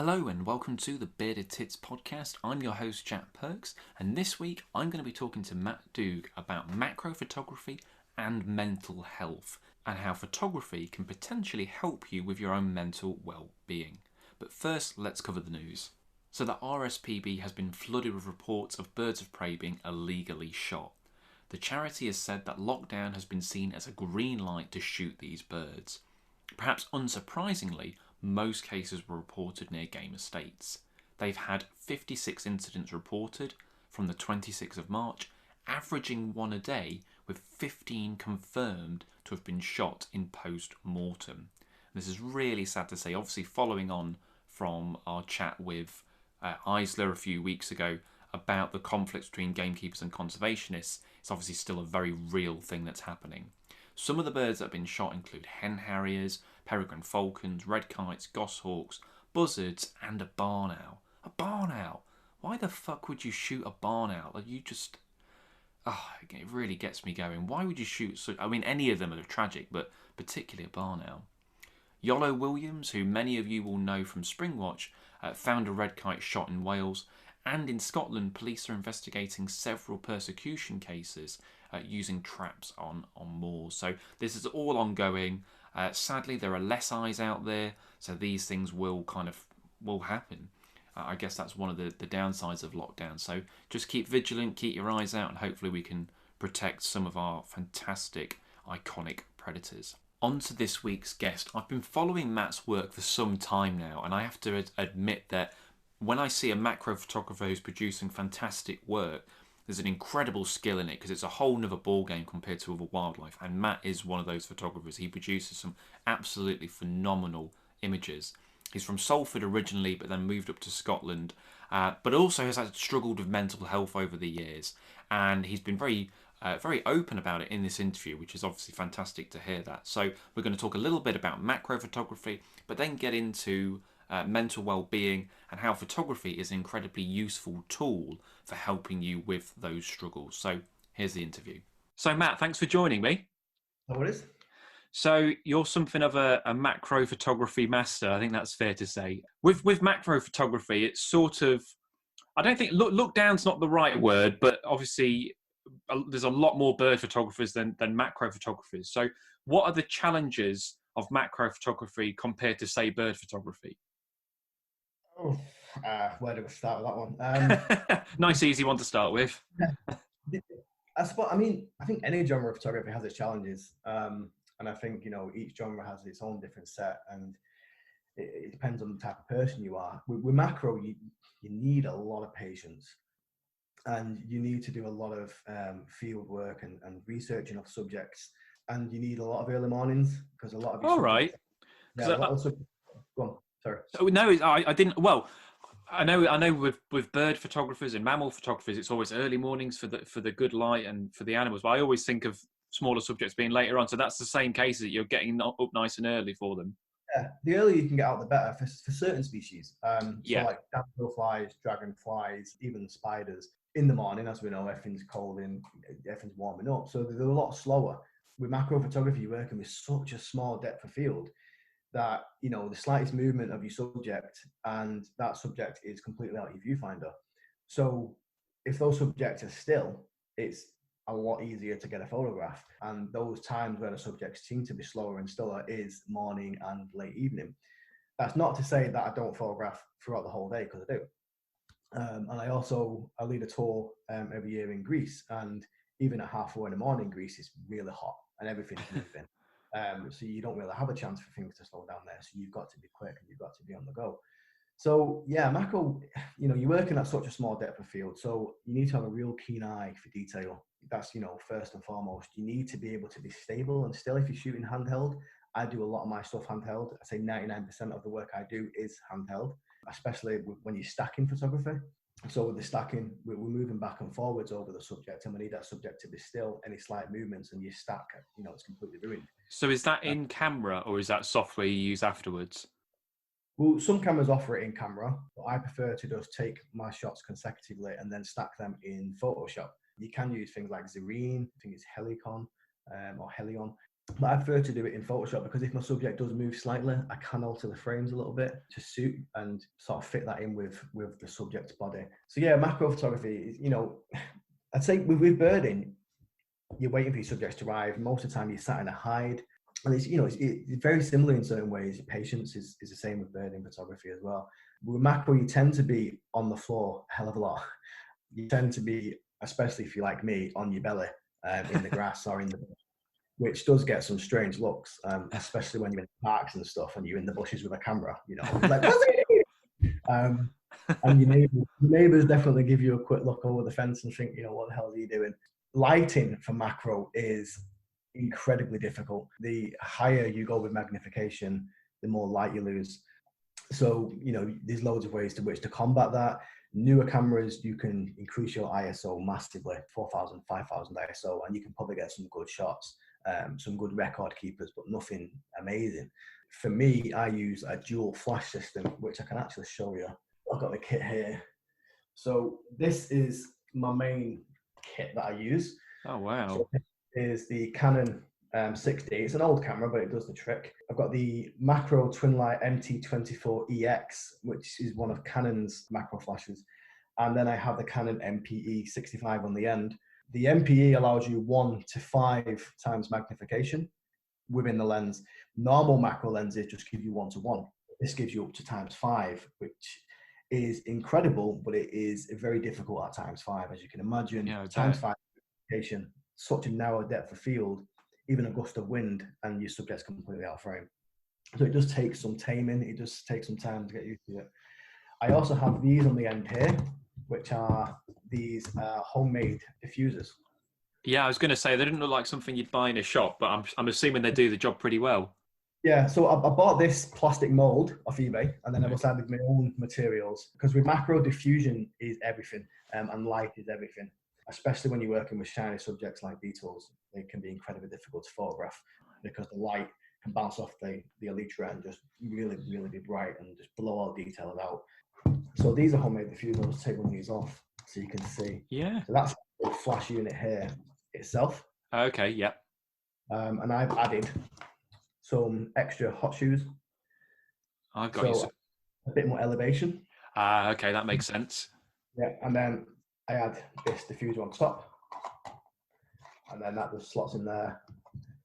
Hello and welcome to the Bearded Tits podcast. I'm your host Jack Perks, and this week I'm going to be talking to Matt Doogue about macro photography and mental health, and how photography can potentially help you with your own mental well-being. But first, let's cover the news. So the RSPB has been flooded with reports of birds of prey being illegally shot. The charity has said that lockdown has been seen as a green light to shoot these birds. Perhaps unsurprisingly, most cases were reported near game estates. They've had 56 incidents reported from the 26th of March, averaging one a day, with 15 confirmed to have been shot in post-mortem. This is really sad to say, obviously following on from our chat with Eisler a few weeks ago about the conflicts between gamekeepers and conservationists. It's obviously still a very real thing that's happening. Some of the birds that have been shot include hen harriers, peregrine falcons, red kites, goshawks, buzzards, and a barn owl. A barn owl? Why the fuck would you shoot a barn owl? It really gets me going. Why would you shoot any of them are tragic, but particularly a barn owl. Yolo Williams, who many of you will know from Springwatch, found a red kite shot in Wales. And in Scotland, police are investigating several persecution cases using traps on moors. So this is all ongoing. Sadly, there are less eyes out there, so these things will happen. I guess that's one of the downsides of lockdown. So just keep vigilant, keep your eyes out, and hopefully we can protect some of our fantastic, iconic predators. On to this week's guest. I've been following Matt's work for some time now, and I have to admit that when I see a macro photographer who's producing fantastic work, there's an incredible skill in it because it's a whole nother ball game compared to other wildlife. And Matt is one of those photographers. He produces some absolutely phenomenal images. He's from Salford originally, but then moved up to Scotland, but also has struggled with mental health over the years. And he's been very open about it in this interview, which is obviously fantastic to hear that. So we're going to talk a little bit about macro photography, but then get into mental well-being and how photography is an incredibly useful tool for helping you with those struggles. So here's the interview. So Matt, thanks for joining me. No worries. So you're something of a macro photography master. I think that's fair to say. With macro photography, it's sort of, I don't think look down's not the right word, but obviously there's a lot more bird photographers than macro photographers. So what are the challenges of macro photography compared to, say, bird photography? Oh, where do we start with that one? Nice, easy one to start with. I think any genre of photography has its challenges, and I think each genre has its own different set, and it depends on the type of person you are. With macro, you need a lot of patience, and you need to do a lot of field work and researching of subjects, and you need a lot of early mornings because a lot of your All subjects, right. Go on. Sorry. No, I didn't. Well, I know with bird photographers and mammal photographers, it's always early mornings for the good light and for the animals. But I always think of smaller subjects being later on. So that's the same case that you're getting up nice and early for them. Yeah, the earlier you can get out, the better for certain species. Yeah. So like flies, dragonflies, even spiders. In the morning, as we know, everything's cold and everything's warming up. So they're a lot slower. With macro photography, you're working with such a small depth of field that the slightest movement of your subject and that subject is completely out of your viewfinder. So if those subjects are still, it's a lot easier to get a photograph. And those times where the subjects seem to be slower and stiller is morning and late evening. That's not to say that I don't photograph throughout the whole day, because I do. And I lead a tour every year in Greece, and even at 4:30 in the morning, Greece is really hot and everything's moving. So you don't really have a chance for things to slow down there. So you've got to be quick and you've got to be on the go. So yeah, macro, you're working at such a small depth of field. So you need to have a real keen eye for detail. That's, first and foremost. You need to be able to be stable and still. If you're shooting handheld, I do a lot of my stuff handheld. I say 99% of the work I do is handheld, especially when you're stacking photography. So with the stacking, we're moving back and forwards over the subject, and we need that subject to be still. Any slight movements and you stack, it's completely ruined. So is that in camera or is that software you use afterwards? Well, some cameras offer it in camera, but I prefer to just take my shots consecutively and then stack them in Photoshop. You can use things like Zerine, I think it's Helicon or Helion. But I prefer to do it in Photoshop because if my subject does move slightly, I can alter the frames a little bit to suit and sort of fit that in with the subject's body. So yeah, macro photography is, I'd say with birding, you're waiting for your subjects to arrive. Most of the time, you're sat in a hide, and it's very similar in certain ways. Patience is the same with birding photography as well. With macro, you tend to be on the floor a hell of a lot. You tend to be, especially if you're like me, on your belly in the grass or in the bush, which does get some strange looks, especially when you're in parks and stuff and you're in the bushes with a camera. Like, what's it? And your neighbors definitely give you a quick look over the fence and think, what the hell are you doing? Lighting for macro is incredibly difficult. The higher you go with magnification, the more light you lose. So, there's loads of ways to which to combat that. Newer cameras, you can increase your ISO massively, 4,000, 5,000 ISO, and you can probably get some good shots, some good record keepers, but nothing amazing. For me, I use a dual flash system, which I can actually show you. I've got the kit here. So this is my main kit that I use. Oh, wow. So this is the Canon 6D. It's an old camera, but it does the trick. I've got the macro twin light MT24EX, which is one of Canon's macro flashes. And then I have the Canon MPE 65 on the end. The MPE allows you 1 to 5 times magnification within the lens. Normal macro lenses just give you 1 to 1. This gives you up to ×5, which is incredible, but it is very difficult at ×5, as you can imagine. Yeah, ×5 magnification, such a narrow depth of field, even a gust of wind, and your subject's completely out of frame. So it does take some taming. It does take some time to get used to it. I also have these on the end here, which are these homemade diffusers. Yeah, I was going to say they didn't look like something you'd buy in a shop, but I'm assuming they do the job pretty well. Yeah, so I bought this plastic mold off eBay, and then I decided my own materials, because with macro, diffusion is everything, and light is everything. Especially when you're working with shiny subjects like beetles, they can be incredibly difficult to photograph because the light can bounce off the elytra and just really, really be bright and just blow all details out. So these are homemade diffusers. I'll just take one of these off so you can see. Yeah. So that's the flash unit here itself. Okay, yeah. And I've added some extra hot shoes. I've got you. A bit more elevation. Okay, that makes sense. Yeah, and then I add this diffuser on top, and then that just slots in there.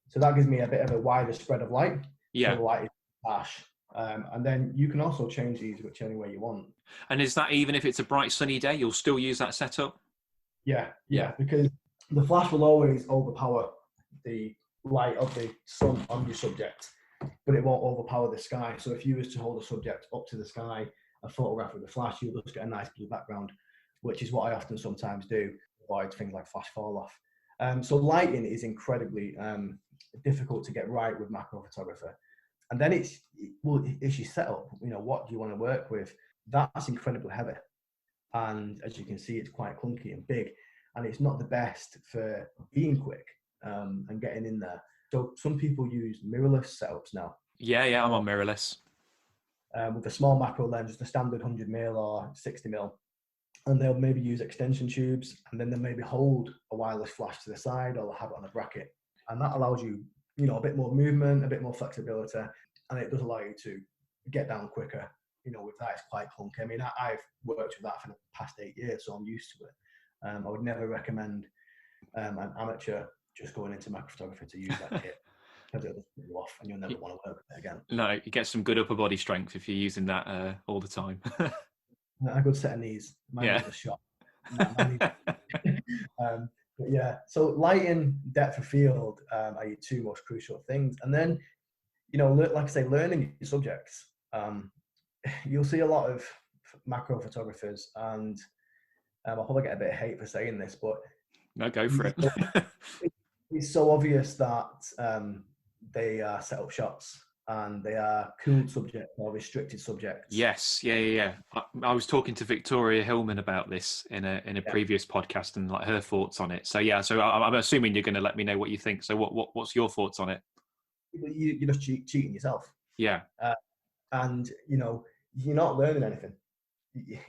So that gives me a bit of a wider spread of light. Yeah. So the light is harsh. And then you can also change these whichever way you want. And is that even if it's a bright sunny day, you'll still use that setup? Yeah, because the flash will always overpower the light of the sun on your subject, but it won't overpower the sky. So if you was to hold a subject up to the sky and photograph with the flash, you'll just get a nice blue background, which is what I often sometimes do, avoid things like flash fall off. So lighting is incredibly difficult to get right with macro photography. And then it's your setup. What do you want to work with? That's incredibly heavy. And as you can see, it's quite clunky and big. And it's not the best for being quick and getting in there. So some people use mirrorless setups now. Yeah, I'm on mirrorless. With a small macro lens, the standard 100mm or 60mm. And they'll maybe use extension tubes, and then they'll maybe hold a wireless flash to the side, or they'll have it on a bracket. And that allows you, a bit more movement, a bit more flexibility, and it does allow you to get down quicker. With that, it's quite clunky. I mean, I've worked with that for the past 8 years, so I'm used to it. I would never recommend an amateur just going into macro photography to use that kit, because it'll put you off and you'll never want to work with it again. No, you get some good upper body strength if you're using that all the time. A good set of knees. Mine was a shot. But yeah, so lighting, depth of field are your two most crucial things. And then, like I say, learning your subjects. You'll see a lot of macro photographers, and I'll probably get a bit of hate for saying this, but no, go for it. It's so obvious that they set up shots and they are cooled subjects or restricted subjects. Yes, yeah. I was talking to Victoria Hillman about this in a previous podcast and like her thoughts on it. So yeah, so I'm assuming you're going to let me know what you think. So what's your thoughts on it? You're just cheating yourself. Yeah. And you're not learning anything.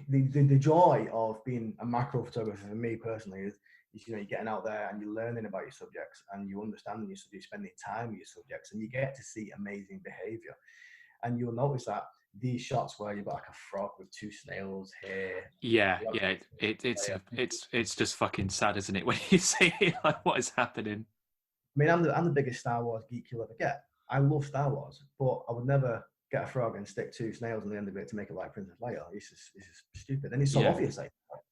The joy of being a macro photographer for me personally is you're getting out there and you're learning about your subjects and you understanding your subjects, spending time with your subjects, and you get to see amazing behaviour. And you'll notice that these shots where you've got like a frog with two snails here. Yeah, yeah. It's just fucking sad, isn't it, when you see like what is happening? I mean, I'm the biggest Star Wars geek you'll ever get. I love Star Wars, but I would never get a frog and stick two snails on the end of it to make it like Princess Leia. It's just stupid, and it's so Yeah, obvious. Like,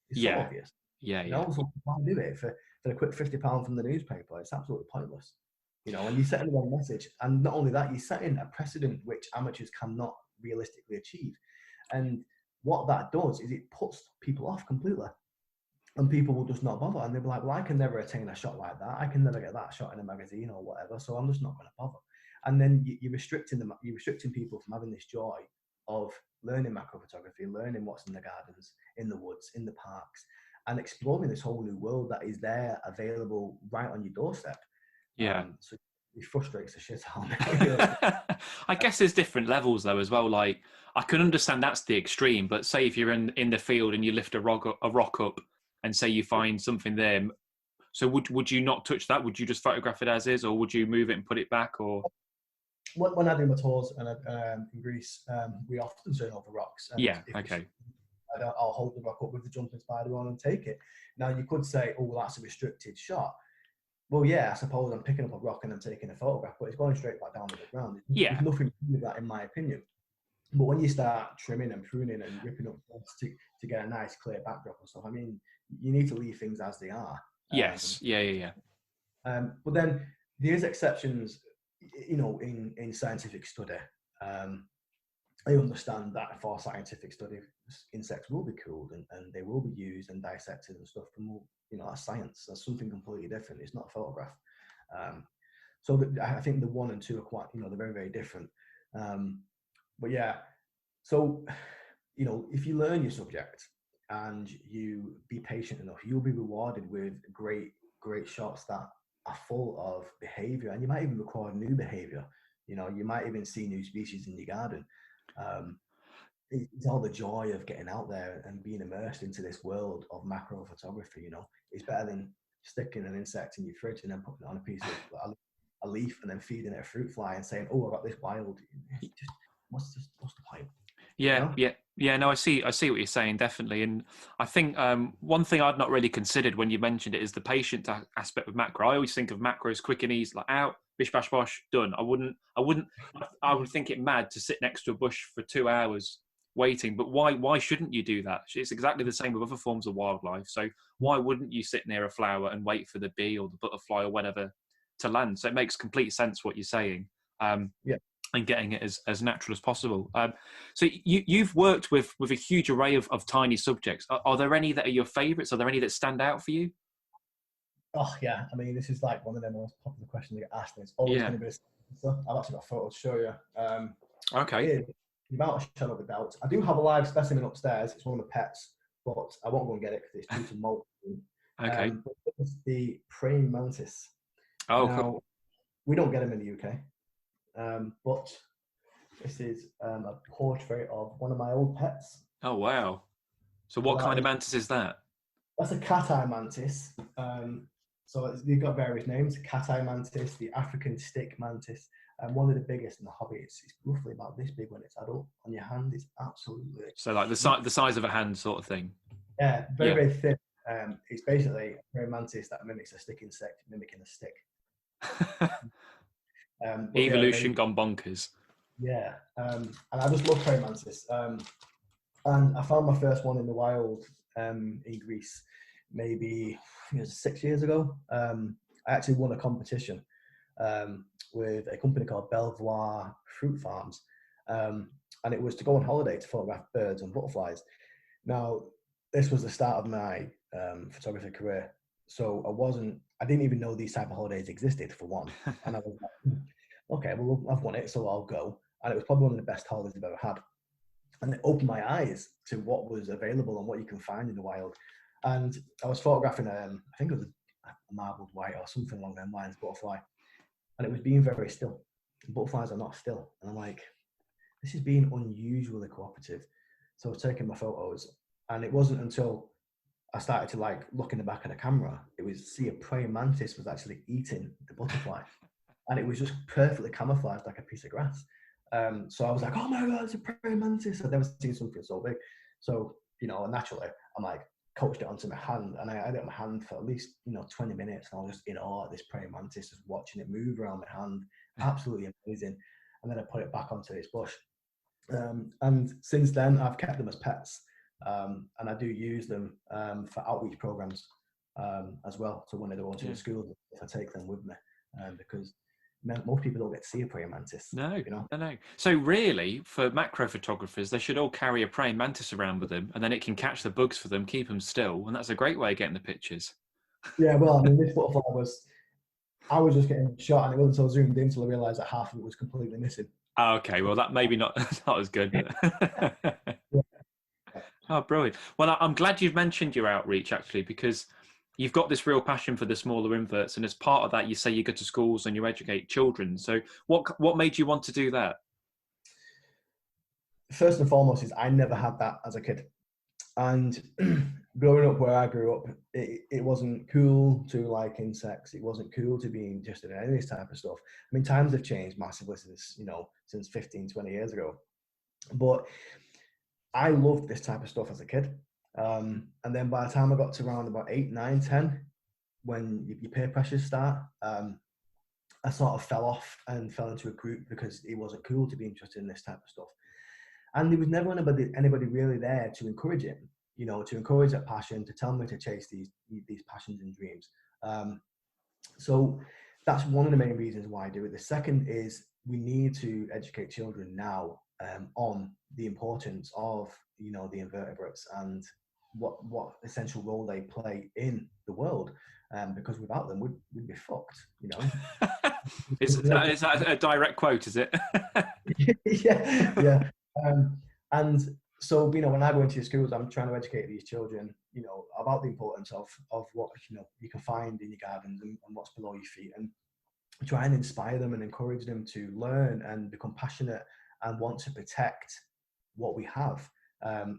it's so yeah, obvious. yeah. So why do it for a quick £50 from the newspaper? It's absolutely pointless. And you're setting the wrong message, and not only that, you're setting a precedent which amateurs cannot realistically achieve. And what that does is it puts people off completely. And people will just not bother, and they'll be like, well, I can never attain a shot like that. I can never get that shot in a magazine or whatever, so I'm just not going to bother. And then you're restricting them. You're restricting people from having this joy of learning macro photography, learning what's in the gardens, in the woods, in the parks, and exploring this whole new world that is there, available right on your doorstep. Yeah. So it frustrates the shit out of me. I guess there's different levels though as well. Like I can understand that's the extreme, but say if you're in the field and you lift a rock up and say you find something there, so would you not touch that? Would you just photograph it as is, or would you move it and put it back? Or when I do my tours and in Greece, we often turn over rocks. And yeah, okay. I'll hold the rock up with the jumping spider on and take it. Now you could say, oh, well, that's a restricted shot. Well, yeah, I suppose I'm picking up a rock and I'm taking a photograph, but it's going straight back down to the ground. Yeah. There's nothing wrong with that, in my opinion. But when you start trimming and pruning and ripping up to get a nice clear backdrop or stuff, I mean, you need to leave things as they are. Yes. Yeah. But then there's exceptions, in scientific study. I understand that for scientific study, insects will be cooled and they will be used and dissected and stuff. And that's science. That's something completely different. It's not a photograph. So I think the 1 and 2 are quite, they're very, very different. But yeah, so, if you learn your subject and you be patient enough, you'll be rewarded with great, great shots that are full of behavior, and you might even record new behavior. You might even see new species in your garden. It's all the joy of getting out there and being immersed into this world of macro photography. It's better than sticking an insect in your fridge and then putting it on a piece of a leaf and then feeding it a fruit fly and saying, oh, I got this wild. Just, what's the point? Yeah. No, I see what you're saying, definitely. And I think one thing I'd not really considered when you mentioned it is the patient aspect of macro. I always think of macro as quick and easy, like out, bish bash bosh, done. I would think it mad to sit next to a bush for 2 hours waiting. But why shouldn't you do that? It's exactly the same with other forms of wildlife. So why wouldn't you sit near a flower and wait for the bee or the butterfly or whatever to land? So it makes complete sense what you're saying. And getting it as natural as possible. So you've worked with a huge array of tiny subjects. Are there any that are your favourites? Are there any that stand out for you? Oh yeah, I mean, this is like one of the most popular questions I get asked, and it's always going to be stuff. I've actually got a photo to show you. Okay. Without a shadow of a doubt, I do have a live specimen upstairs. It's one of my pets, but I won't go and get it because it's too remote. Okay. But it's the praying mantis. Oh, now, cool. We don't get them in the UK. But this is a portrait of one of my old pets. Oh, wow. So what kind of mantis is that? That's a cat-eye mantis. So you've got various names: cat-eye mantis, the African stick mantis, and one of the biggest in the hobby. It's roughly about this big when it's adult. On your hand, it's absolutely... So like the size of a hand sort of thing? Yeah, very thin. It's basically a praying mantis that mimics a stick insect, mimicking a stick. Evolution gone bonkers. Yeah, and I just love praying mantis. And I found my first one in the wild in Greece, maybe I think it was 6 years ago. I actually won a competition with a company called Belvoir Fruit Farms, and it was to go on holiday to photograph birds and butterflies. Now, this was the start of my photography career, so I didn't even know these type of holidays existed, for one. And I was like, okay, well, I've won it, so I'll go. And it was probably one of the best holidays I've ever had. And it opened my eyes to what was available and what you can find in the wild. And I was photographing, I think it was a marbled white or something along them lines, butterfly. And it was being very still. Butterflies are not still. And I'm like, this is being unusually cooperative. So I was taking my photos. And it wasn't until I started to like look in the back of the camera. It was see a praying mantis was actually eating the butterfly, and it was just perfectly camouflaged like a piece of grass. So I was like, oh my god, it's a praying mantis! I've never seen something so big. So naturally, I'm like coached it onto my hand, and I had it on my hand for at least 20 minutes, and I was just in awe at this praying mantis, just watching it move around my hand, absolutely amazing. And then I put it back onto this bush, and since then I've kept them as pets, and I do use them for outreach programs as well. So when I go into the school, I take them with me, because most people don't get to see a praying mantis. No. So really, for macro photographers, they should all carry a praying mantis around with them, and then it can catch the bugs for them, keep them still, and that's a great way of getting the pictures. Yeah, well, I mean, this butterfly I was just getting shot, and it wasn't until zoomed in until I realised that half of it was completely missing. Oh, okay, well, that maybe not as good. Yeah. Oh, brilliant. Well, I'm glad you've mentioned your outreach, actually, because you've got this real passion for the smaller inverts, and as part of that, you say you go to schools and you educate children. So what made you want to do that? First and foremost is I never had that as a kid. And growing up where I grew up, it wasn't cool to like insects. It wasn't cool to be interested in any of this type of stuff. I mean, times have changed massively since 15, 20 years ago. But I loved this type of stuff as a kid. And then by the time I got to around about 8, 9, 10, when your peer pressures start, I sort of fell off and fell into a group because it wasn't cool to be interested in this type of stuff. And there was never anybody really there to encourage it, to encourage that passion, to tell me to chase these passions and dreams. So that's one of the main reasons why I do it. The second is we need to educate children now on the importance of the invertebrates and what essential role they play in the world, because without them we'd be fucked. Is that a direct quote, is it? Yeah. And so, when I go into your schools, I'm trying to educate these children, about the importance of what, you can find in your gardens and what's below your feet, and try and inspire them and encourage them to learn and become passionate and want to protect what we have. And,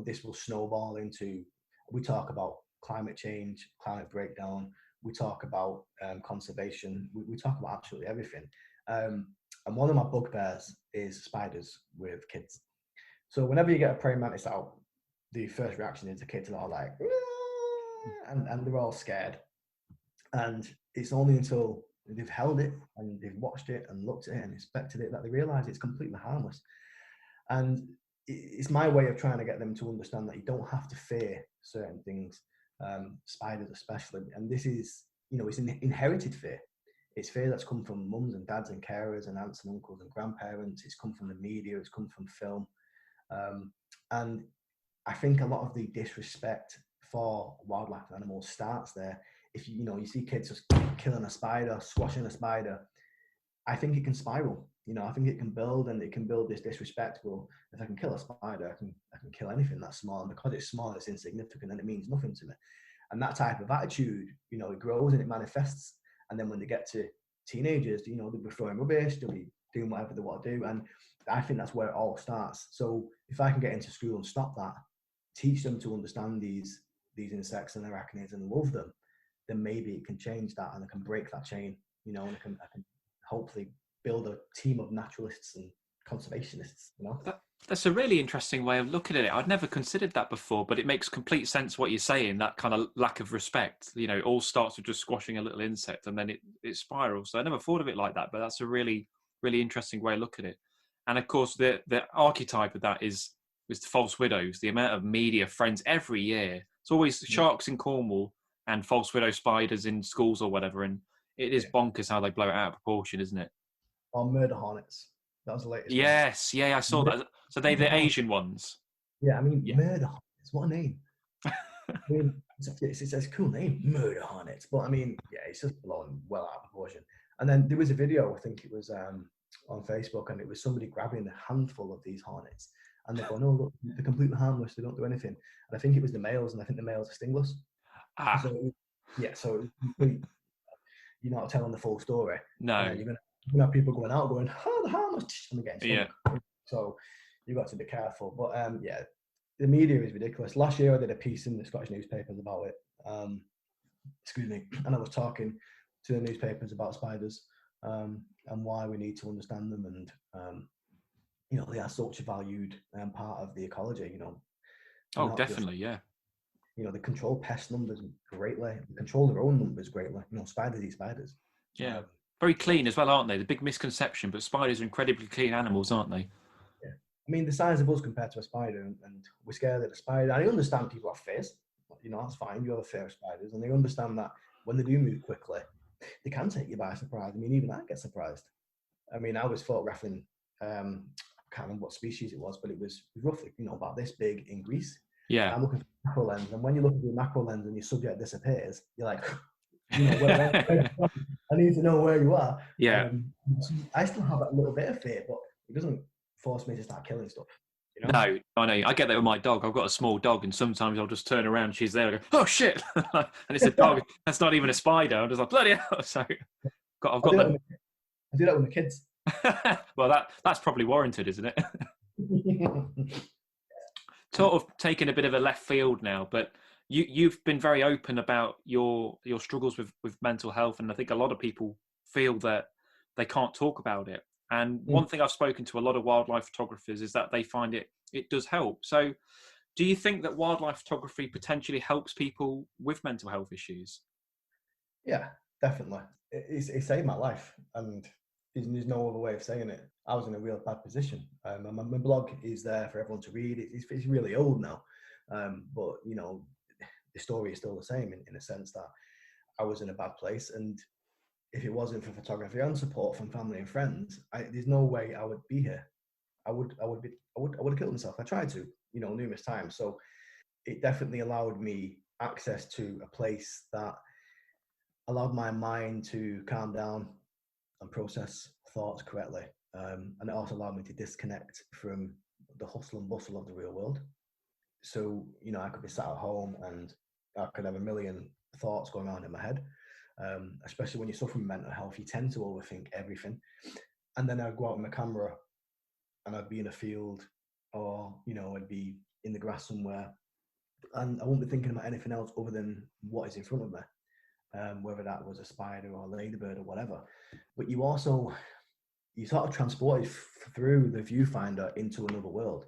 this will snowball into, we talk about climate change, climate breakdown, we talk about conservation, we talk about absolutely everything. And one of my bugbears is spiders with kids. So whenever you get a praying mantis out, the first reaction is the kids are all like, and they're all scared. And it's only until they've held it and they've watched it and looked at it and inspected it that they realise it's completely harmless. And it's my way of trying to get them to understand that you don't have to fear certain things, spiders especially. And this is, it's an inherited fear. It's fear that's come from mums and dads and carers and aunts and uncles and grandparents. It's come from the media. It's come from film. And I think a lot of the disrespect for wildlife and animals starts there. If you see kids just killing a spider, squashing a spider, I think it can spiral. I think it can build, and it can build this disrespect. Well, if I can kill a spider, I can kill anything that's small, and because it's small, it's insignificant, and it means nothing to me. And that type of attitude, it grows and it manifests. And then when they get to teenagers, they'll be throwing rubbish, they'll be doing whatever they want to do. And I think that's where it all starts. So if I can get into school and stop that, teach them to understand these insects and arachnids and love them, then maybe it can change that, and I can break that chain, and I can hopefully build a team of naturalists and conservationists. That's a really interesting way of looking at it. I'd never considered that before, but it makes complete sense what you're saying, that kind of lack of respect. It all starts with just squashing a little insect and then it spirals. So I never thought of it like that, but that's a really, really interesting way of looking at it. And of course, the archetype of that is the false widows, the amount of media friends every year. It's always sharks in Cornwall and false widow spiders in schools or whatever. And it is bonkers how they blow it out of proportion, isn't it? Or murder hornets. That was the latest one. Yes, yeah, I saw that. So they're the Asian ones. Yeah, I mean, murder hornets. What a name. I mean, it's a cool name, murder hornets. But I mean, it's just blown well out of proportion. And then there was a video, I think it was on Facebook, and it was somebody grabbing a handful of these hornets. And they're going, oh, look, they're completely harmless. They don't do anything. And I think it was the males, and I think the males are stingless. So, so it was complete, you're not telling the full story. No. You're going to have people going out going, oh, the harmless, and they're getting stung. So you've got to be careful. But the media is ridiculous. Last year I did a piece in the Scottish newspapers about it. Excuse me. And I was talking to the newspapers about spiders, and why we need to understand them, and they are such a valued part of the ecology. Oh, Not just, definitely, yeah. they control pest numbers greatly, they control their own numbers greatly. Spiders eat spiders. Yeah. Very clean as well, aren't they? The big misconception, but spiders are incredibly clean animals, aren't they? Yeah. I mean, the size of us compared to a spider, and we're scared of the spider. I understand people have fears. That's fine. You have a fear of spiders, and they understand that when they do move quickly, they can take you by surprise. I mean, even I get surprised. I mean, I was photographing, I can't remember what species it was, but it was roughly, about this big in Greece. Yeah. I'm looking for a macro lens, and when you look at the macro lens and your subject disappears, you're like, where I need to know where you are. Yeah. I still have a little bit of fear, but it doesn't force me to start killing stuff. No, I know. I get that with my dog. I've got a small dog, and sometimes I'll just turn around, she's there, and I go, oh shit, and it's a dog. That's not even a spider. I'm just like, bloody hell. So I've got that. I do that with my kids. Well, that's probably warranted, isn't it? Sort of taking a bit of a left field now, but you've been very open about your struggles with mental health, and I think a lot of people feel that they can't talk about it. And one thing I've spoken to a lot of wildlife photographers is that they find it does help. So do you think that wildlife photography potentially helps people with mental health issues? Yeah, definitely. It saved my life, and there's no other way of saying it. I was in a real bad position. My blog is there for everyone to read. It's really old now, but the story is still the same in a sense that I was in a bad place, and if it wasn't for photography and support from family and friends, there's no way I would be here. I would have killed myself. I tried to, numerous times. So it definitely allowed me access to a place that allowed my mind to calm down and process thoughts correctly. And it also allowed me to disconnect from the hustle and bustle of the real world. So, I could be sat at home and I could have a million thoughts going on in my head. Especially when you suffer from mental health, you tend to overthink everything. And then I'd go out with my camera and I'd be in a field, or, I'd be in the grass somewhere, and I wouldn't be thinking about anything else other than what is in front of me. Whether that was a spider or a ladybird or whatever. But you sort of transported through the viewfinder into another world.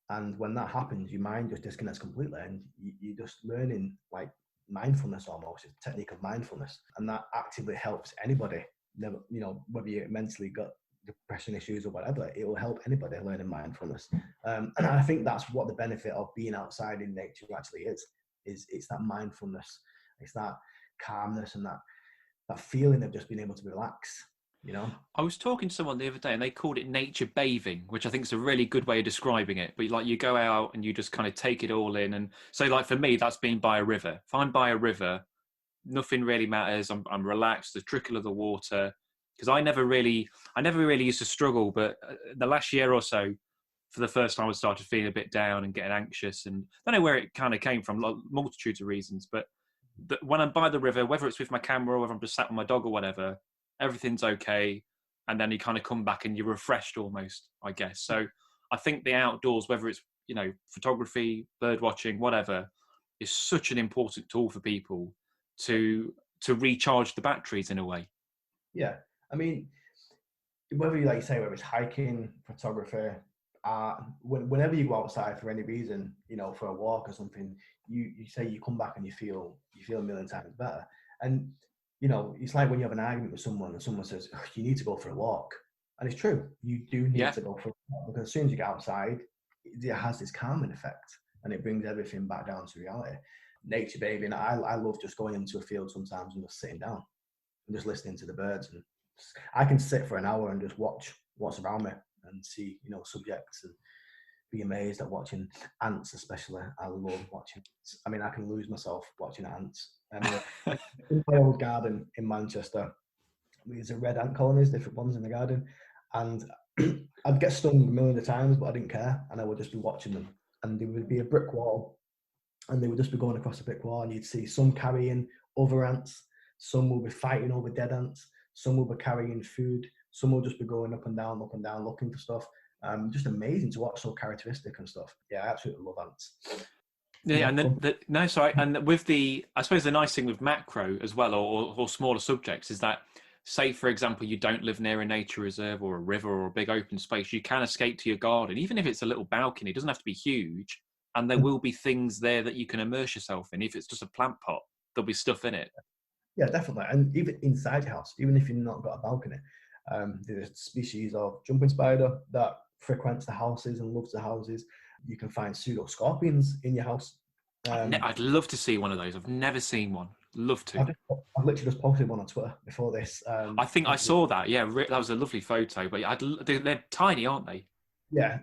And when that happens, your mind just disconnects completely, and you're just learning like mindfulness almost, a technique of mindfulness. And that actively helps anybody, whether you mentally got depression issues or whatever, it will help anybody learning mindfulness. And I think that's what the benefit of being outside in nature actually is it's that mindfulness, it's that calmness, and that feeling of just being able to relax. I was talking to someone the other day and they called it nature bathing, which I think is a really good way of describing it. But like you go out and you just kind of take it all in. And so like for me, that's being by a river. If I'm by a river, nothing really matters. I'm relaxed, the trickle of the water. Because I never really used to struggle. But the last year or so, for the first time, I started feeling a bit down and getting anxious. And I don't know where it kind of came from, multitudes of reasons. But when I'm by the river, whether it's with my camera or whether I'm just sat with my dog or whatever, everything's okay. And then you kind of come back and you're refreshed almost, I guess. So I think the outdoors, whether it's, photography, bird watching, whatever, is such an important tool for people to recharge the batteries in a way. Yeah. I mean, whether whether it's hiking, photography, whenever you go outside for any reason, for a walk or something, you say you come back and you feel a million times better. And it's like when you have an argument with someone and someone says, oh, you need to go for a walk. And it's true. You do need to go for a walk, because as soon as you get outside, it has this calming effect and it brings everything back down to reality. Nature bathing, I love just going into a field sometimes and just sitting down and just listening to the birds. And I can sit for an hour and just watch what's around me and see, subjects, and be amazed at watching ants, especially. I love watching ants. I mean, I can lose myself watching ants. I mean, in my old garden in Manchester, there's a red ant colonies, different ones in the garden, and I'd get stung a million of times, but I didn't care, and I would just be watching them. And there would be a brick wall, and they would just be going across the brick wall, and you'd see some carrying other ants, some will be fighting over dead ants, some will be carrying food, some will just be going up and down looking for stuff. Just amazing to watch, so characteristic and stuff. Yeah, I absolutely love ants. Yeah, Yeah, and then no, sorry, and with I suppose the nice thing with macro as well, or smaller subjects, is that, say for example, you don't live near a nature reserve or a river or a big open space, you can escape to your garden, even if it's a little balcony. It doesn't have to be huge, and there will be things there that you can immerse yourself in. If it's just a plant pot, there'll be stuff in it. yeah, definitely. And even inside your house, even if you've not got a balcony, there's a species of jumping spider that frequents the houses and loves the houses. You can find pseudo scorpions in your house. I'd love to see one of those. I've never seen one. Love to. I've literally just posted one on Twitter before this. I think I saw that. Yeah, that was a lovely photo. But they're tiny, aren't they? Yeah,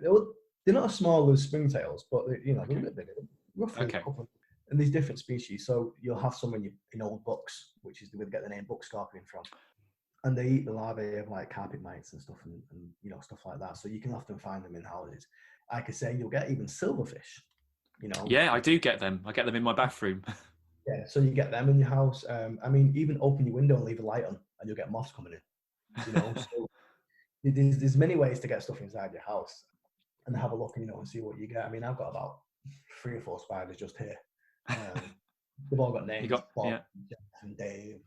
they're not as small as springtails, but they're a bit bigger, roughly a Okay. couple. And these different species. So you'll have some in old books, which is where they get the name book scorpion from. And they eat the larvae of like carpet mites and stuff, and stuff like that. So you can often find them in houses. I could say you'll get even silverfish. Yeah, I do get them. I get them in my bathroom. Yeah, so you get them in your house. I mean, even open your window and leave a light on, and you'll get moths coming in. So there's many ways to get stuff inside your house, and have a look, and see what you get. I mean, I've got about 3 or 4 spiders just here. They've all got names, Bob, Jeff, and Dave.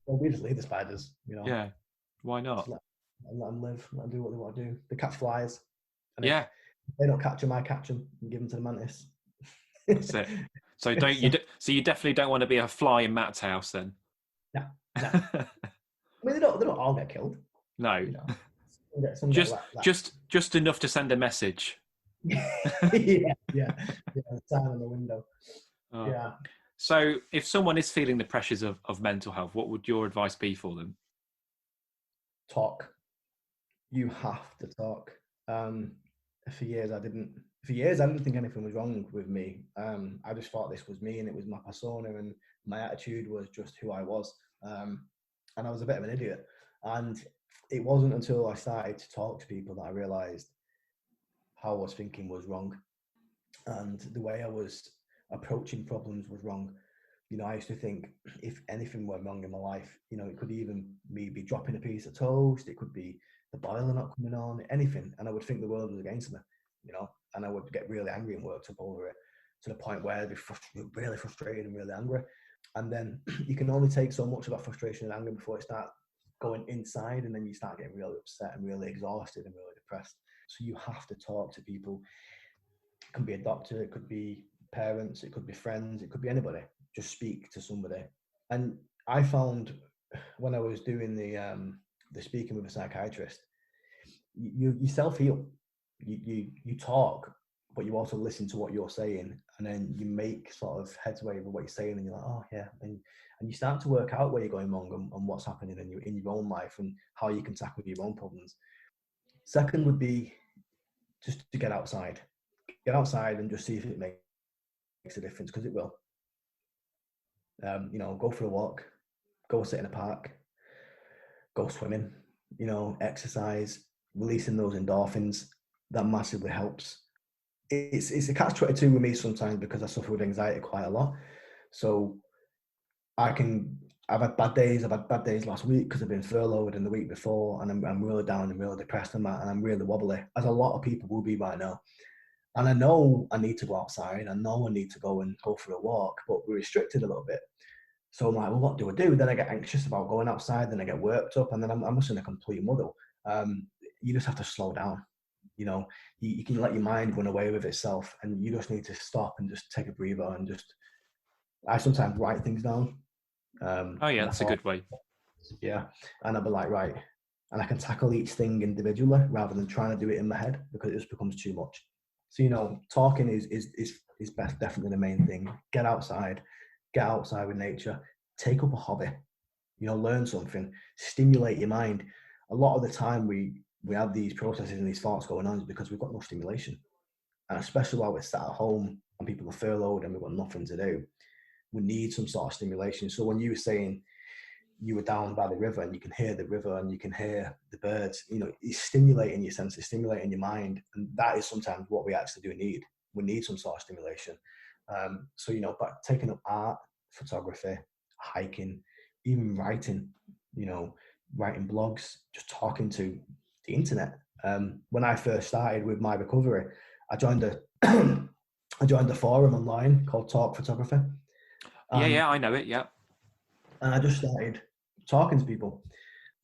Well, we just leave the spiders, Yeah, why not? Let them live, let them do what they want to do. They catch flies, and Yeah, if they don't catch them, I catch them and give them to the mantis. that's it. So so you definitely don't want to be a fly in Matt's house then. No. I mean, they don't all get killed. No. Some get just enough to send a message. yeah. Sign on the window. Oh. Yeah. So if someone is feeling the pressures of mental health, what would your advice be for them? Talk. You have to talk. For years I didn't think anything was wrong with me. I just thought this was me, and it was my persona, and my attitude was just who I was. And I was a bit of an idiot. And it wasn't until I started to talk to people that I realized how I was thinking was wrong, and the way I was approaching problems was wrong. I used to think if anything went wrong in my life, it could even me be dropping a piece of toast, it could be the boiler not coming on, anything, and I would think the world was against me, and I would get really angry and worked up over it, to the point where I'd be really frustrated and really angry. And then you can only take so much of that frustration and anger before it starts going inside, and then you start getting really upset and really exhausted and really depressed. So you have to talk to people. It could be a doctor, it could be parents, it could be friends, it could be anybody. Just speak to somebody. And I found when I was doing the speaking with a psychiatrist, you self-heal. You talk, but you also listen to what you're saying, and then you make sort of headway with what you're saying, and you're like, oh yeah, and you start to work out where you're going wrong and what's happening in your own life and how you can tackle your own problems. Second would be just to get outside and just see if it makes a difference, because it will. Go for a walk, go sit in a park, go swimming, exercise, releasing those endorphins. That massively helps. It's a catch-22 with me sometimes, because I suffer with anxiety quite a lot. So I've had bad days. I've had bad days last week because I've been furloughed, and the week before, and I'm really down and really depressed and I'm really wobbly, as a lot of people will be right now. And I know I need to go outside. I know I need to go for a walk, but we're restricted a little bit. So I'm like, well, what do I do? Then I get anxious about going outside, then I get worked up, and then I'm just in a complete muddle. You just have to slow down. You can let your mind run away with itself, and you just need to stop and just take a breather and I sometimes write things down. Oh yeah, that's a good way. Yeah, and I'll be like, right, and I can tackle each thing individually rather than trying to do it in my head, because it just becomes too much. So talking is best, definitely the main thing. Get outside with nature, take up a hobby, learn something, stimulate your mind. A lot of the time we have these processes and these thoughts going on is because we've got no stimulation, and especially while we're sat at home and people are furloughed and we've got nothing to do, we need some sort of stimulation. So when you were saying you were down by the river and you can hear the river and you can hear the birds, it's stimulating your senses, stimulating your mind. And that is sometimes what we actually do need. We need some sort of stimulation. But taking up art, photography, hiking, even writing, writing blogs, just talking to the internet. When I first started with my recovery, I joined a I joined a forum online called Talk Photography, Yeah, and yeah, I know it. Yeah. I just started talking to people.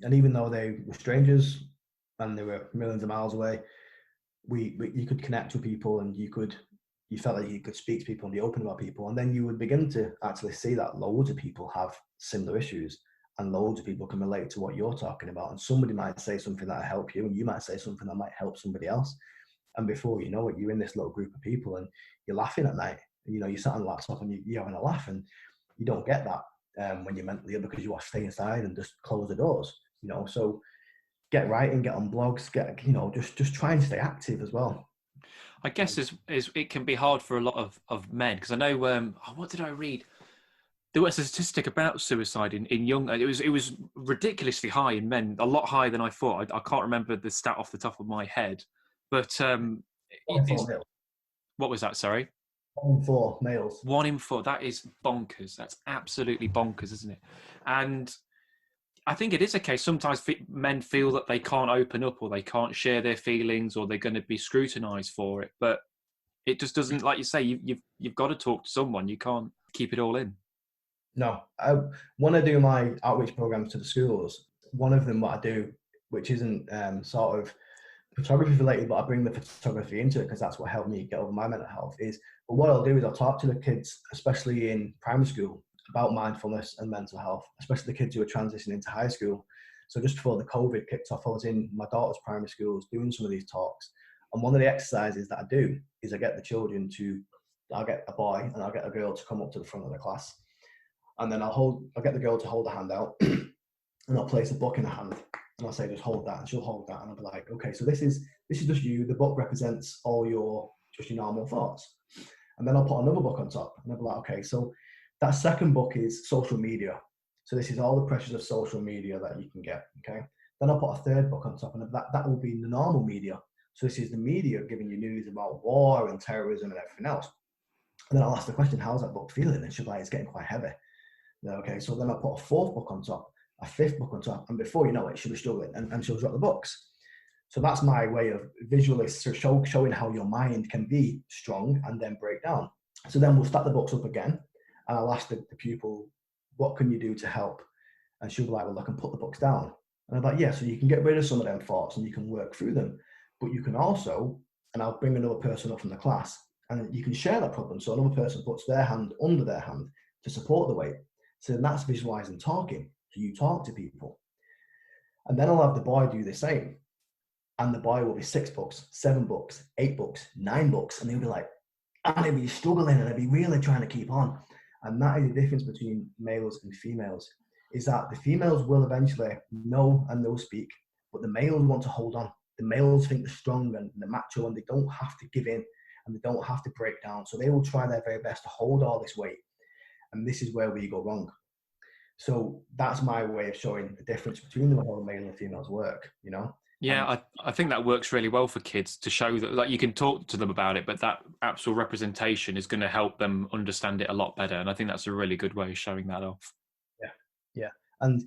And even though they were strangers and they were millions of miles away, you could connect with people, and you felt like you could speak to people and be open about people. And then you would begin to actually see that loads of people have similar issues, and loads of people can relate to what you're talking about. And somebody might say something that'll help you, and you might say something that might help somebody else. And before you know it, you're in this little group of people and you're laughing at night. You know, you sat on the laptop and you're having a laugh, and you don't get that when you're mentally ill, because you want to stay inside and just close the doors. You know, so get writing, get on blogs, just try and stay active as well. I guess is it can be hard for a lot of men, because I know what did I read? There was a statistic about suicide in young. It was ridiculously high in men, a lot higher than I thought. I can't remember the stat off the top of my head, but One in four it's males. what was that? Sorry, 1 in 4 males. 1 in 4. That is bonkers. That's absolutely bonkers, isn't it? And I think it is a case. Sometimes men feel that they can't open up, or they can't share their feelings, or they're going to be scrutinised for it. But it just doesn't, like you say, you've got to talk to someone. You can't keep it all in. No, when I do my outreach programs to the schools, one of them what I do, which isn't sort of photography related, but I bring the photography into it because that's what helped me get over my mental health. But what I'll do is I'll talk to the kids, especially in primary school, about mindfulness and mental health, especially the kids who are transitioning into high school. So just before the COVID kicked off, I was in my daughter's primary schools doing some of these talks. And one of the exercises that I do is I'll get a boy and I'll get a girl to come up to the front of the class. And then I'll get the girl to hold a hand out and I'll place a book in her hand. And I'll say, just hold that. And she'll hold that. And I'll be like, okay, so this is just you. The book represents all your normal thoughts. And then I'll put another book on top. And I'll be like, okay, so that second book is social media. So this is all the pressures of social media that you can get. Okay. Then I'll put a third book on top, and that will be the normal media. So this is the media giving you news about war and terrorism and everything else. And then I'll ask the question, how's that book feeling? And she'll be like, it's getting quite heavy. Okay, so then I'll put a fourth book on top, a fifth book on top, and before you know it, she'll be struggling and she'll drop the books. So that's my way of visually showing how your mind can be strong and then break down. So then we'll stack the books up again, and I'll ask the pupil, what can you do to help? And she'll be like, well, I can put the books down. And I'm like, yeah, so you can get rid of some of them thoughts and you can work through them. But you can also, and I'll bring another person up from the class, and you can share that problem. So another person puts their hand under their hand to support the weight. So then that's visualizing talking. So you talk to people. And then I'll have the boy do the same. And the boy will be 6 books, 7 books, 8 books, 9 books. And he'll be like, and he'll be struggling and he'll be really trying to keep on. And that is the difference between males and females, is that the females will eventually know and they'll speak, but the males want to hold on. The males think they're strong and they're macho and they don't have to give in and they don't have to break down. So they will try their very best to hold all this weight. And this is where we go wrong. So that's my way of showing the difference between the whole male and female's work, you know? Yeah, I think that works really well for kids, to show that, like, you can talk to them about it, but that actual representation is going to help them understand it a lot better. And I think that's a really good way of showing that off. Yeah, yeah. And,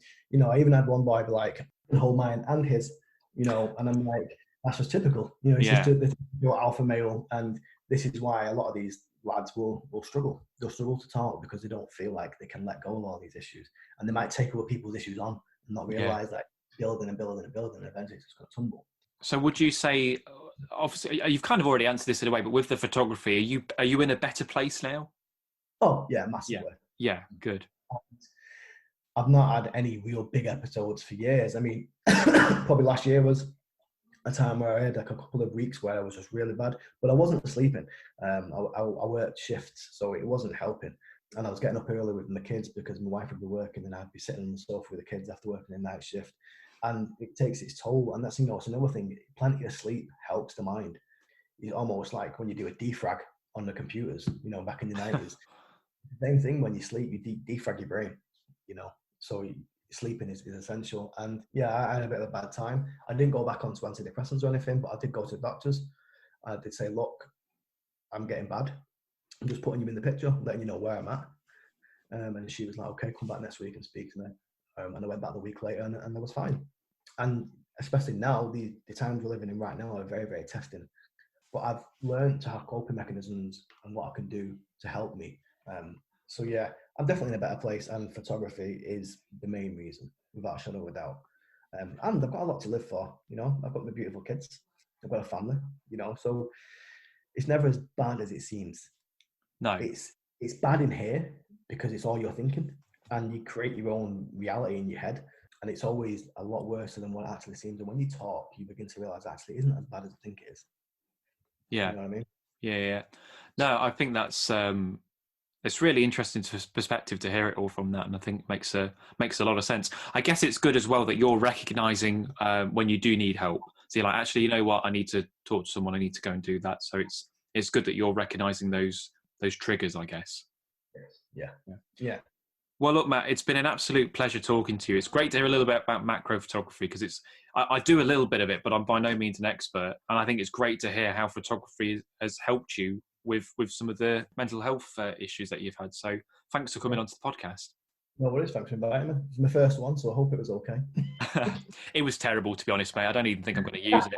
I even had one boy be like, hold mine and his, and I'm like, that's just typical. It's Yeah. just your alpha male. And this is why a lot of these lads will struggle. They'll struggle to talk because they don't feel like they can let go of all these issues. And they might take other people's issues on and not realize that building and building and building, and eventually it's just going to tumble. So would you say, obviously you've kind of already answered this in a way, but with the photography, are you in a better place now? Oh yeah, massively. Yeah, good. I've not had any real big episodes for years. I mean, probably last year was a time where I had like a couple of weeks where I was just really bad, but I wasn't sleeping. I worked shifts, so it wasn't helping. And I was getting up early with my kids because my wife would be working and I'd be sitting on the sofa with the kids after working a night shift. And it takes its toll. And that's, it's another thing. Plenty of sleep helps the mind. It's almost like when you do a defrag on the computers, back in the 90s. Same thing when you sleep, you defrag your brain, so sleeping is essential. And yeah, I had a bit of a bad time. I didn't go back onto antidepressants or anything, but I did go to the doctors. I did say, look, I'm getting bad. I'm just putting you in the picture, letting you know where I'm at. And she was like, okay, come back next week and speak to me. And I went back the week later and I was fine. And especially now, the times we're living in right now are very, very testing. But I've learned to have coping mechanisms and what I can do to help me. So yeah, I'm definitely in a better place, and photography is the main reason, without a shadow of a doubt. And I've got a lot to live for. I've got my beautiful kids. I've got a family. So it's never as bad as it seems. No. It's bad in here because it's all you're thinking, and you create your own reality in your head, and it's always a lot worse than what it actually seems. And when you talk, you begin to realize actually it isn't as bad as I think it is. Yeah. You know what I mean? Yeah. No, I think that's it's really interesting perspective to hear it all from that, and I think makes a lot of sense. I guess it's good as well that you're recognizing when you do need help. So you're like, actually, you know what? I need to talk to someone. I need to go and do that. So it's good that you're recognizing those triggers, I guess. Yes. Yeah. Well, look, Matt, it's been an absolute pleasure talking to you. It's great to hear a little bit about macro photography because I do a little bit of it, but I'm by no means an expert. And I think it's great to hear how photography has helped you with some of the mental health issues that you've had. So thanks for coming onto the podcast. No worries. Thanks for inviting me. It's my first one, so I hope it was okay. It was terrible, to be honest, mate. I don't even think I'm going to use it.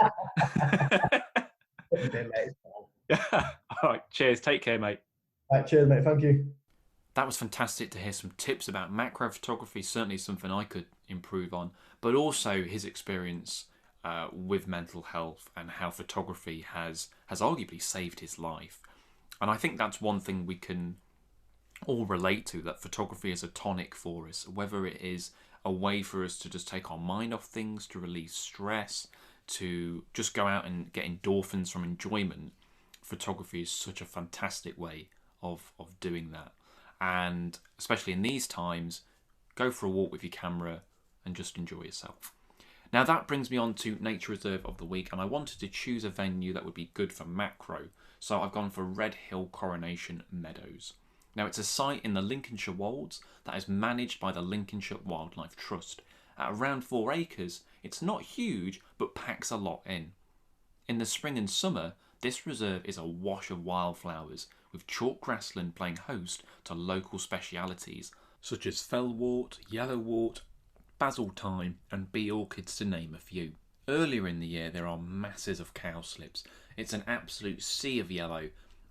All right. Cheers. Take care, mate. All right, cheers, mate. Thank you. That was fantastic to hear some tips about macro photography, certainly something I could improve on, but also his experience with mental health and how photography has arguably saved his life. And I think that's one thing we can all relate to, that photography is a tonic for us, whether it is a way for us to just take our mind off things, to release stress, to just go out and get endorphins from enjoyment. Photography is such a fantastic way of doing that. And especially in these times, go for a walk with your camera and just enjoy yourself. Now that brings me on to Nature Reserve of the Week, and I wanted to choose a venue that would be good for macro, so I've gone for Red Hill Coronation Meadows. Now it's a site in the Lincolnshire Wolds that is managed by the Lincolnshire Wildlife Trust. At around 4 acres, it's not huge, but packs a lot in. In the spring and summer, this reserve is a wash of wildflowers, with chalk grassland playing host to local specialities such as fellwort, yellowwort, basil thyme and bee orchids, to name a few. Earlier in the year there are masses of cowslips. It's an absolute sea of yellow,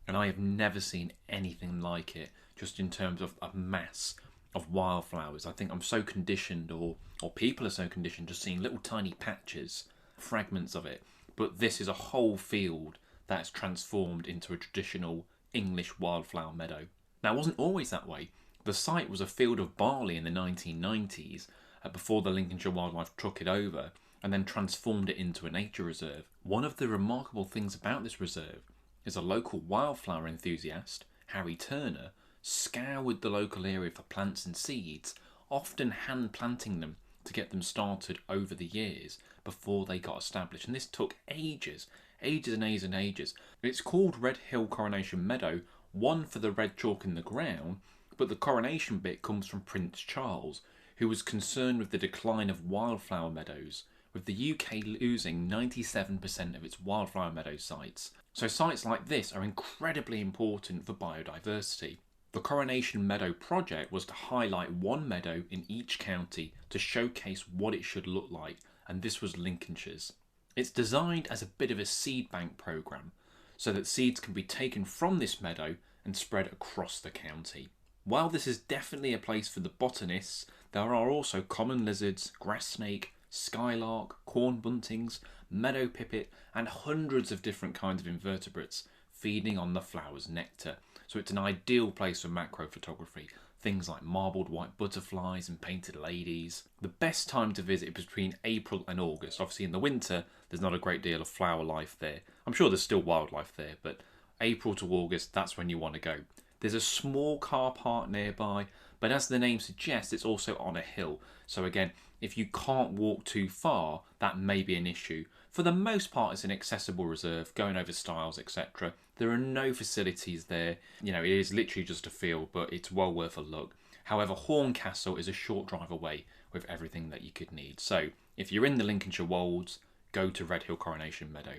and I have never seen anything like it, just in terms of a mass of wildflowers. I think I'm so conditioned, or people are so conditioned, just seeing little tiny patches, fragments of it. But this is a whole field that's transformed into a traditional English wildflower meadow. Now, it wasn't always that way. The site was a field of barley in the 1990s, before the Lincolnshire Wildlife took it over and then transformed it into a nature reserve. One of the remarkable things about this reserve is a local wildflower enthusiast, Harry Turner, scoured the local area for plants and seeds, often hand planting them to get them started over the years before they got established. And this took ages and ages. It's called Red Hill Coronation Meadow, one for the red chalk in the ground, but the coronation bit comes from Prince Charles, who was concerned with the decline of wildflower meadows, with the UK losing 97% of its wildflower meadow sites. So sites like this are incredibly important for biodiversity. The Coronation Meadow project was to highlight one meadow in each county to showcase what it should look like, and this was Lincolnshire's. It's designed as a bit of a seed bank programme, so that seeds can be taken from this meadow and spread across the county. While this is definitely a place for the botanists, there are also common lizards, grass snake, skylark, corn buntings, meadow pipit and hundreds of different kinds of invertebrates feeding on the flower's nectar. So it's an ideal place for macro photography. Things like marbled white butterflies and painted ladies. The best time to visit is between April and August. Obviously in the winter there's not a great deal of flower life there. I'm sure there's still wildlife there, but April to August, that's when you want to go. There's a small car park nearby, but as the name suggests, it's also on a hill. So again, if you can't walk too far, that may be an issue. For the most part, it's an accessible reserve, going over stiles, etc. There are no facilities there. You know, it is literally just a field, but it's well worth a look. However, Horncastle is a short drive away with everything that you could need. So if you're in the Lincolnshire Wolds, go to Red Hill Coronation Meadow.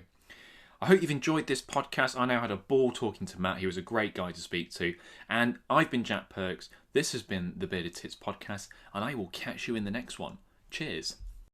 I hope you've enjoyed this podcast. I now had a ball talking to Matt. He was a great guy to speak to. And I've been Jack Perks. This has been the Bearded Tits podcast, and I will catch you in the next one. Cheers.